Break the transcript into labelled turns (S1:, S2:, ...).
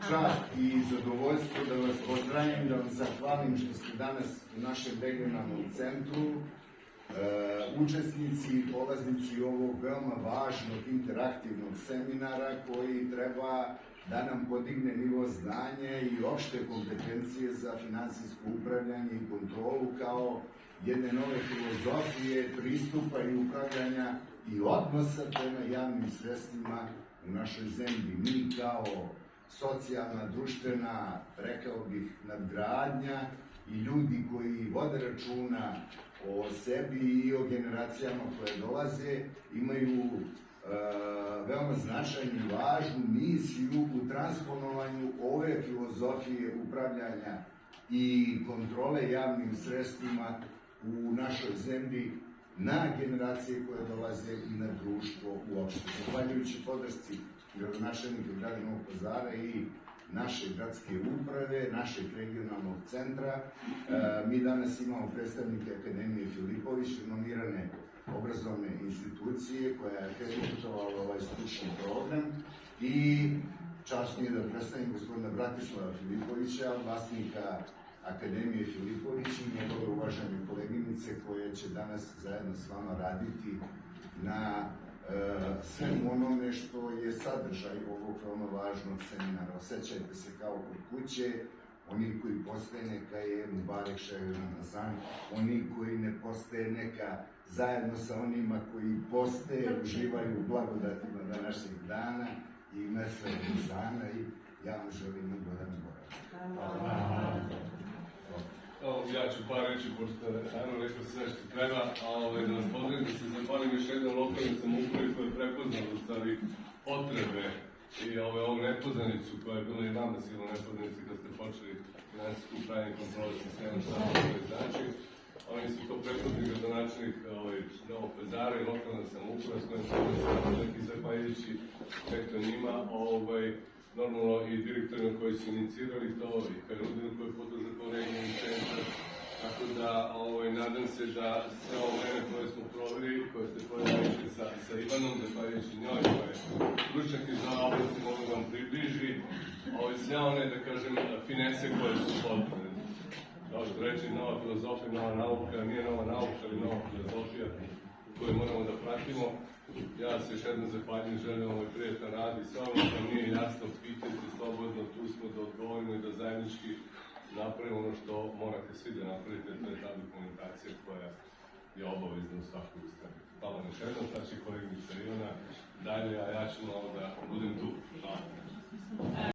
S1: čast i zadovoljstvo da vas pozdravim, da vam zahvalim što ste danas u našem regionalnom centru, učesnici i polaznici ovog veoma važnog interaktivnog seminara koji treba da nam podigne nivo znanja i opšte kompetencije za finansijsko upravljanje i kontrolu kao jedne nove filozofije, pristupa i upravljanja i odnosa prema javnim sredstvima u našoj zemlji. Mi kao socijalna, društvena, rekao bih, nadgradnja i ljudi koji vode računa o sebi i o generacijama koje dolaze, imaju veoma značajnu i važnu misiju u transponovanju ove filozofije upravljanja i kontrole javnim sredstvima u našoj zemlji na generacije koje dolaze i na društvo uopšte. Zahvaljujući podršci gradonačelnika grada Novog Pazara i naše gradske uprave, našeg regionalnog centra, mi danas imamo predstavnike Akademije Filipović, renommirane obrazovne institucije koja je akreditovala ovaj stručni program, i čast mi je da predstavim gospodina Bratislava Filipovića, vlasnika Akademije Filipović i njegove uvažene koleginice koje će danas zajedno s vama raditi na svemu onome što je sadržaj ovog veoma važnog seminara. Osjećajte se kao kod kuće, oni koji postaje neka je Mubarek Šeher Ramazan, oni koji ne postaje neka zajedno sa onima koji postaje uživaju u blagodatima današnjeg dana i mesa Ramazana, i ja vam želim ugodan boravak.
S2: Ja ću par reći, pošto naravno rekao sve što treba, da vas pozdravim, da se zahvalim još jednom lokalnoj samoupravi koja je prepoznala u stvari potrebe i ovu nepoznanicu koja je bila i vama sigurno nepoznanica kad ste počeli finansijsku upravljanje kontrole sistema, šta to znači. Oni su to prepoznali gradonačelnik Novog Pazara i lokalna samouprava s kojom se neki zahvaljujući eto njima, normalno i direktorima koji su inicirali to i Karudinu koji je podržao kao regionalni centar. Tako da nadam se da sve ovo vreme koje smo proveli, koje ste proveli sa Ivanom, zahvaljujući njoj, koja je stručnjak iz oblasti, mogu da vam približi sve one, da kažem, finese koje su potrebne. Kao što reći, nova filozofija, nova nauka, nije nova nauka, ali nova filozofija koju moramo da pratimo. Ja se još jednom zahvaljujem, želim prijetan rad i sve ono što nije jasno, pitajte slobodno, tu smo da odgovorimo i da zajednički napravimo ono što morate svi da napravite, to je ta dokumentacija koja je obavezna u svaku ustanovu. Hvala još jednom, znači koleginica Ivana, dalje, a ja ću malo da budem tu.